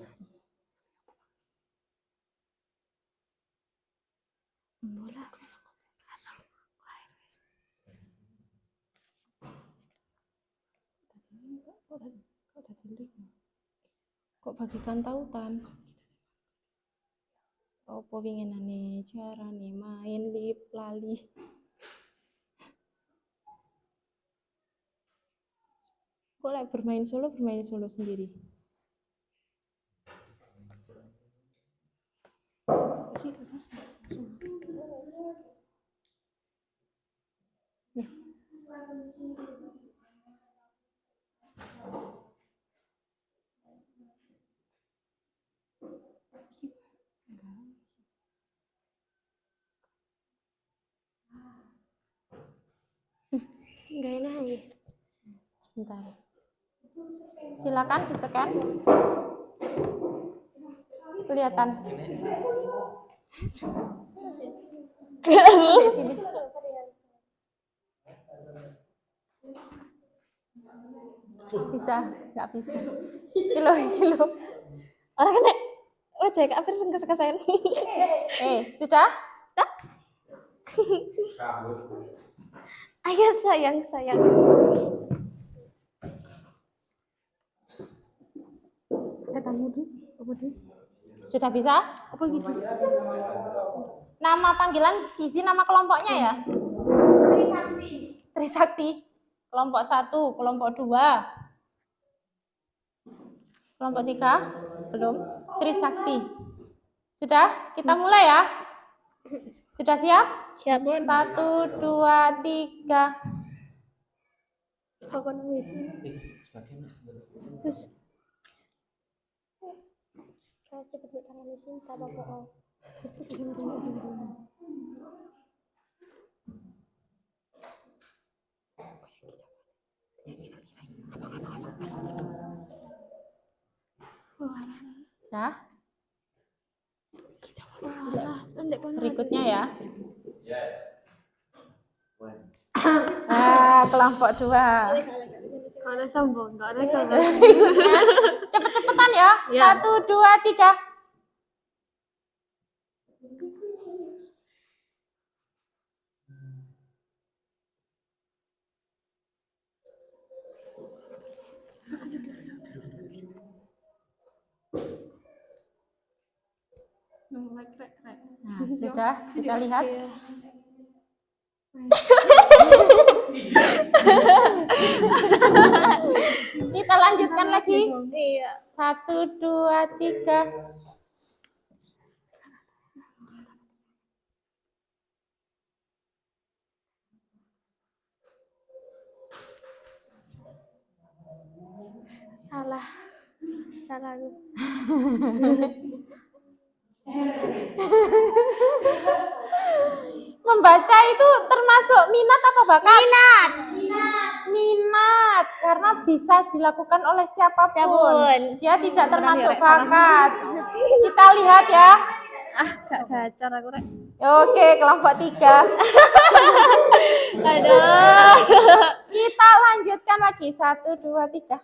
S1: Bola. Kok bagikan tautan? Apa winginane carane main lip lali. Kok lek bermain solo sendiri.
S2: Enggak enak ya.
S1: Sebentar. Silakan di-scan. Kelihatan. Sampai sini. Bisa, nggak bisa. Kilo.
S2: Orang kan ojek apa sing kesek-kesek.
S1: Sudah?
S2: Ayo sayang.
S1: Sudah bisa?
S2: Apa gitu?
S1: Nama panggilan gizi nama kelompoknya ya? Trisakti. Kelompok 1, kelompok 2. Kelompok 3? Belum. Trisakti. Sudah? Kita mulai ya? Sudah siap?
S2: Siap.
S1: 1, 2, 3.
S2: Pokoknya wis. Terus kalau cepet buat tangan di sini tak apa-apa.
S1: Nah,
S2: Walah, ndek kono.
S1: berikutnya ya.
S5: Yes.
S1: Kelompok 2.
S2: Kalau sombong.
S1: Berikutnya, cepet-cepetan ya.
S2: Ya.
S1: 1, 2, 3. Nah, sudah kita lihat. Kita lanjutkan lagi.
S2: Iya.
S1: 1, 2, 3.
S2: Salah aku.
S1: Membaca itu termasuk minat apa bakat? Minat, karena bisa dilakukan oleh siapapun. Dia tidak termasuk bakat. Kita lihat ya.
S2: Gak gacar aku rek.
S1: Oke, kelompok 3.
S2: Aduh.
S1: Kita lanjutkan lagi. 1, 2, 3.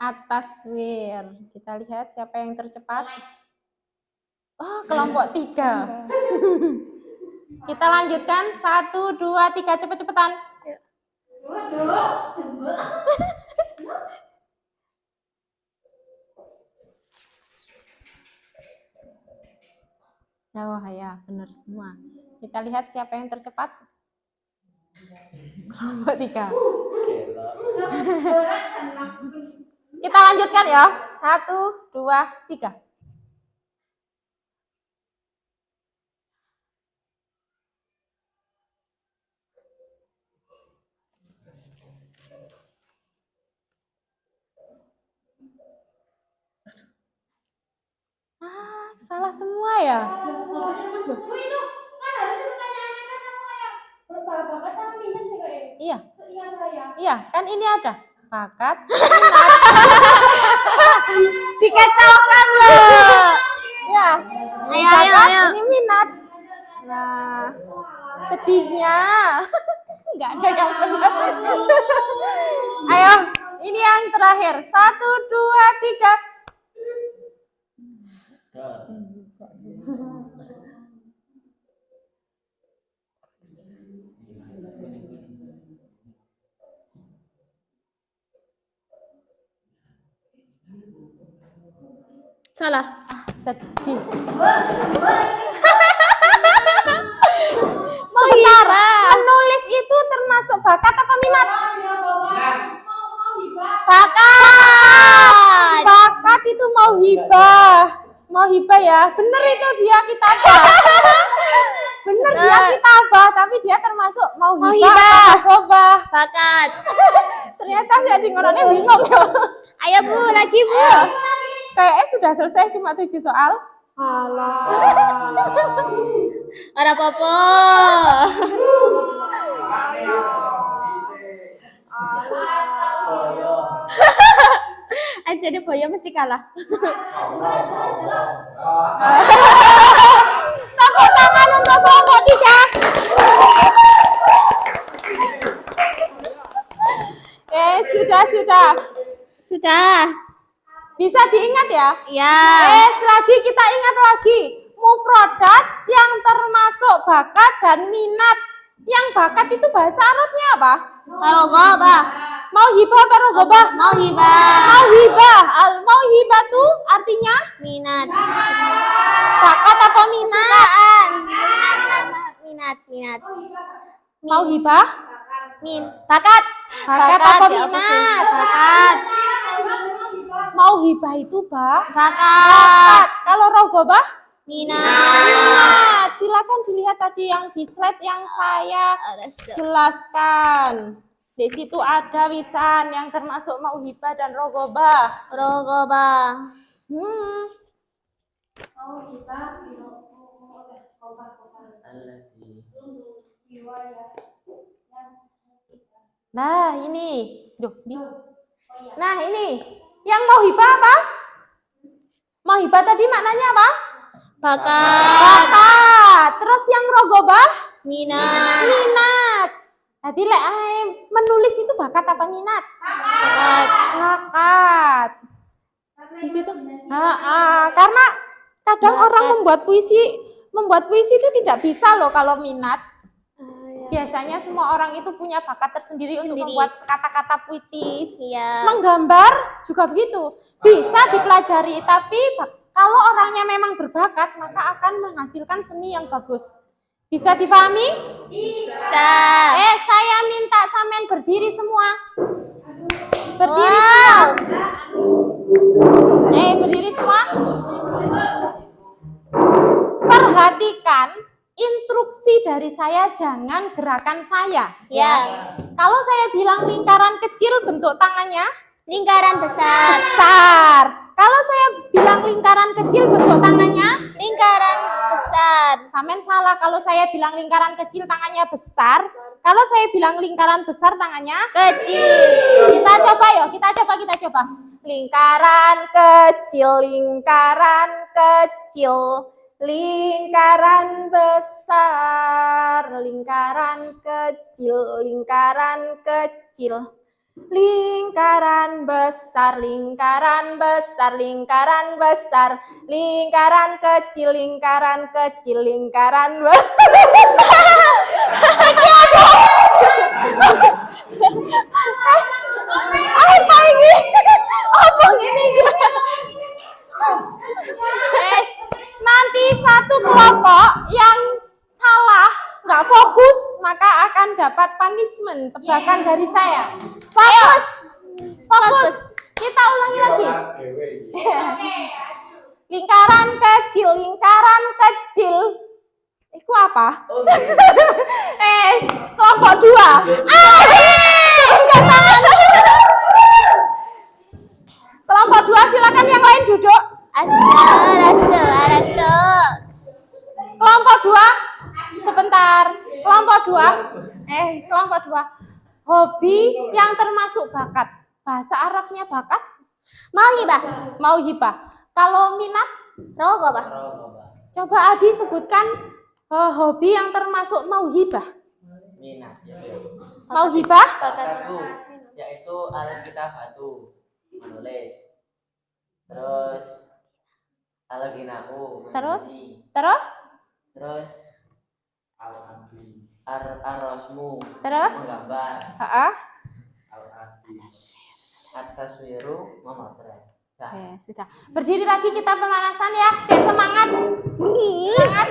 S1: Atas wir. Kita lihat siapa yang tercepat. Oh, kelompok 3. Kita lanjutkan. 1, 2, 3. Cepet-cepetan. Oh ya, benar semua. Kita lihat siapa yang tercepat. Kelompok 3. Kita lanjutkan ya. 1, 2, 3. Salah semua ya.
S4: Maksudku itu kan harusnya pertanyaannya kan kamu kayak berbakat sama minat sih kayak.
S1: Iya.
S4: Seingat saya.
S1: Iya, kan ini ada bakat, minat. Dikacaukan loh. Ya. Ayo. Ini minat. Nah, sedihnya nggak ada yang benar. Ayo, ini yang terakhir. 1, 2, 3.
S2: Salah.
S1: Sedih. Sebentar, ya. Bener itu dia kitabah. Bener dia kitabah, tapi dia termasuk Mauhibah. Rogobah.
S2: Bakat.
S1: Ternyata jadi ngorangnya bingung ya.
S2: Ayo Bu, lagi Bu.
S1: Kayaknya sudah selesai cuma 7 soal.
S6: Alah.
S2: Ora apa-apa.
S3: Boyo.
S2: Aja deh Boyo mesti kalah.
S1: Tepuk tangan untuk kelompok 3. Sudah.
S2: Sudah.
S1: Bisa diingat ya?
S2: Ya.
S1: Lagi kita ingat lagi. Mufrodat yang termasuk bakat dan minat. Yang bakat itu bahasa Arabnya apa?
S2: Rogobah.
S1: Mauhibah apa rogobah?
S2: Mauhibah.
S1: Mauhibah tuh artinya
S2: Minat.
S1: bakat apa minat?
S2: Minat.
S1: Mauhibah?
S2: Bakat.
S1: Bakat apa
S2: ya,
S1: minat?
S2: Bakat.
S1: Mauhibah itu
S2: Bakat.
S1: Kalau rogobah?
S2: Minat.
S1: Silakan dilihat tadi yang di slide yang saya jelaskan. Di situ ada wisan yang termasuk mauhibah dan rogobah.
S2: Rogobah.
S1: Nah ini, nah ini yang mauhibah apa? Mauhibah tadi maknanya apa?
S2: Bakat.
S1: Terus yang rogobah?
S2: Minat.
S1: Tadi menulis itu bakat apa minat? Bakat. Di situ. Karena kadang orang membuat puisi itu tidak bisa loh kalau minat. Biasanya semua orang itu punya bakat tersendiri untuk membuat kata-kata puitis.
S2: Iya.
S1: Menggambar juga begitu. Bisa dipelajari, tapi kalau orangnya memang berbakat, maka akan menghasilkan seni yang bagus. Bisa difahami?
S2: Bisa.
S1: Saya minta sampean berdiri semua. Berdiri semua. Berdiri semua. Perhatikan instruksi dari saya, jangan gerakan saya.
S2: Ya.
S1: Kalau saya bilang lingkaran kecil, bentuk tangannya
S2: Lingkaran besar.
S1: besar. Kalau saya bilang lingkaran kecil, bentuk tangannya
S2: Lingkaran besar.
S1: Samen salah. Kalau saya bilang lingkaran kecil, tangannya besar. Kalau saya bilang lingkaran besar, tangannya
S2: Kecil.
S1: Kita coba yuk, kita coba. Lingkaran kecil, lingkaran besar, lingkaran kecil, lingkaran besar, lingkaran besar, lingkaran kecil, lingkaran apa ini? Apa ini? Nanti satu kelompok yang salah, nggak fokus, maka akan dapat punishment, tebakan dari saya. Fokus. Kita ulangi lagi. Lingkaran kecil. Itu apa? Kelompok 2. Angkat tangan. Kelompok 2 silakan yang lain duduk. Kelompok 2 sebentar. Kelompok 2. Hobi yang termasuk bakat. Bahasa Arabnya bakat? Mauhibah. Kalau minat?
S2: Rogobah.
S1: Coba Adi sebutkan hobi yang termasuk mauhibah.
S3: Minat.
S1: Mauhibah?
S3: Bakatku, yaitu al-kitabatu, menulis. Terus al-ghinaku, menyanyi.
S1: Terus?
S3: Ar-rasmu,
S1: Terus?
S3: menggambar. At-taswiru, memotret.
S1: Sudah. Berdiri lagi, kita pemanasan ya. Cek semangat. Semangat.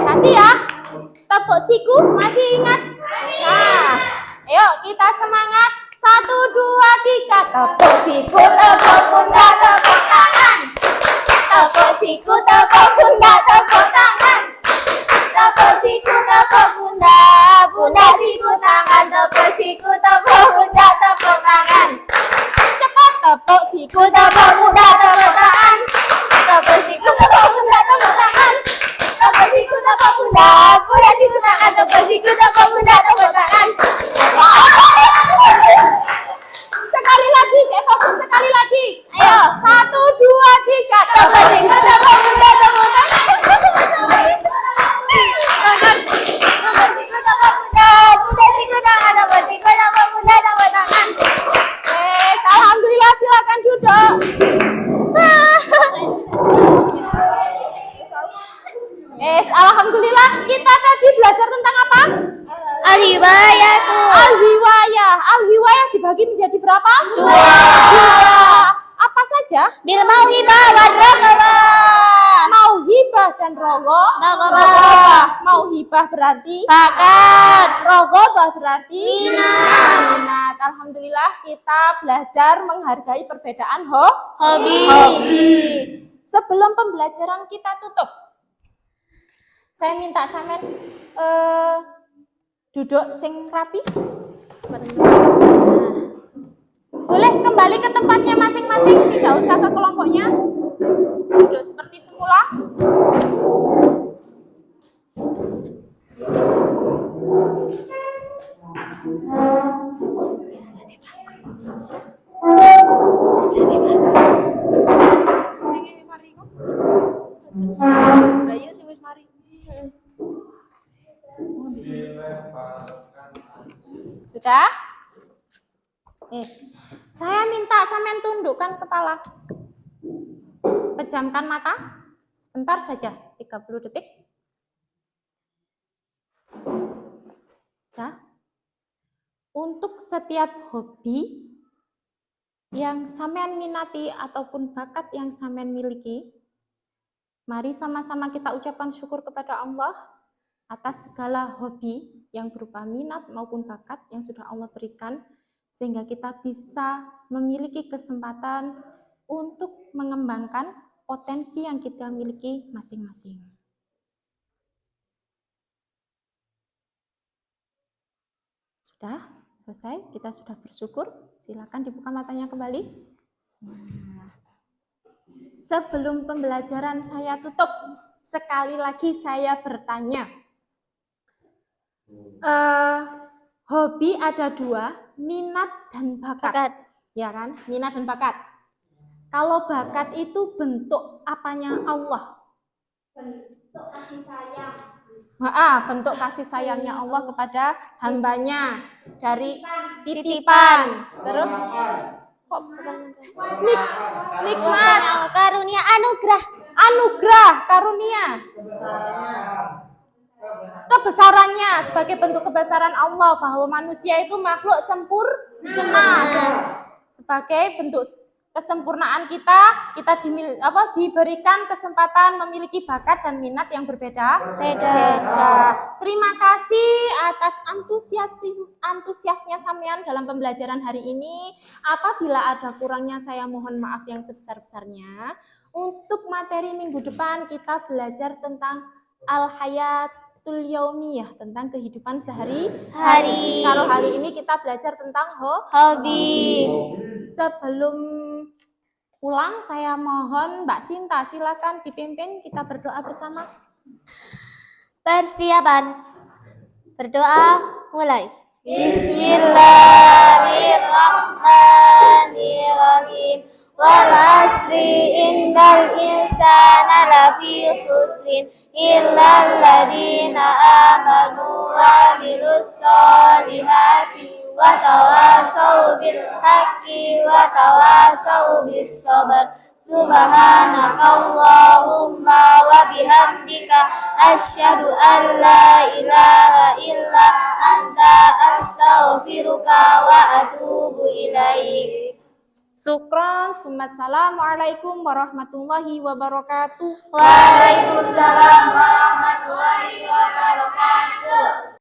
S1: Nanti ya. Tepuk siku, masih ingat? Nah, ayo kita semangat. 1, 2, 3. Tepuk siku, tepuk pundak, tepuk tangan.
S2: Tepuk siku, tepuk pundak, tepuk tangan. Tepuk siku, tepuk pundak, pundak siku tangan. Tepuk siku, tepuk pundak, tepuk tangan. Cepat tepuk siku, tepuk pundak, tepuk tangan. Tepuk siku, tepuk pundak, tepuk tangan. Tepuk siku, tepuk pundak, pundak siku tangan. Tepuk siku, tepuk pundak, tepuk tangan. Sekali lagi, Cek Fokus, sekali lagi. Ayo, 1, 2, 3. Tepuk siku, tepuk pundak, tepuk tangan. Tepuk siku, tepuk pundak, pundak siku tangan. Tepuk siku, tepuk pundak, tepuk tangan.
S1: Alhamdulillah, silakan duduk. Alhamdulillah, kita tadi belajar tentang apa?
S2: Al-hiwayatu.
S1: Al-hiwayah. Al-hiwayah dibagi menjadi berapa? 2. Apa saja?
S2: Bil mauhibah wal raqabah.
S1: Mauhibah dan
S2: Raqabah.
S1: Mauhibah berarti
S2: Bakat.
S1: rogobah berarti minat. Alhamdulillah kita belajar menghargai perbedaan
S2: Hobi.
S1: Sebelum pembelajaran kita tutup, saya minta sampean duduk sing rapi. Boleh kembali ke tempatnya masing-masing, tidak usah ke kelompoknya. Duduk seperti semula. Sudah? Saya minta sampean tundukkan kepala. Pejamkan mata. Sebentar saja, 30 detik. Sudah? Untuk setiap hobi yang sampean minati ataupun bakat yang sampean miliki, mari sama-sama kita ucapkan syukur kepada Allah atas segala hobi yang berupa minat maupun bakat yang sudah Allah berikan, sehingga kita bisa memiliki kesempatan untuk mengembangkan potensi yang kita miliki masing-masing. Sudah selesai? Kita sudah bersyukur. Silakan dibuka matanya kembali. Sebelum pembelajaran saya tutup, sekali lagi saya bertanya. Hobi ada 2, minat dan bakat. Ya kan? Minat dan bakat. Kalau bakat itu bentuk apanya Allah?
S4: Bentuk kasih sayang.
S1: Bentuk kasih sayangnya Allah kepada hambanya dari titipan. Terus nikmat,
S2: Karunia, anugerah.
S1: anugerah, karunia, kebesarannya sebagai bentuk kebesaran Allah bahwa manusia itu makhluk sempurna. Sebagai bentuk kesempurnaan kita diberikan kesempatan memiliki bakat dan minat yang berbeda. Terima kasih atas antusiasnya sampean dalam pembelajaran hari ini. Apabila ada kurangnya saya mohon maaf yang sebesar-besarnya. Untuk materi minggu depan kita belajar tentang al-hayatul yaumiyah, tentang kehidupan sehari-hari. Kalau hari ini kita belajar tentang
S2: Hobi.
S1: Sebelum pulang, saya mohon Mbak Sinta, silakan dipimpin kita berdoa bersama.
S2: Persiapan. Berdoa mulai. Bismillahirrahmanirrahim. Wal asri innal insana lafi khusrin illal ladzina amanu wa amilus solihati wa tawasau bil haqqi wa tawasau bis sabr. Subhanakallahumma wa bihamdika asyhadu an la ilaha illa anta astaghfiruka wa atubu ilaik.
S1: Syukran, assalamualaikum warahmatullahi wabarakatuh.
S2: Waalaikumsalam warahmatullahi wabarakatuh.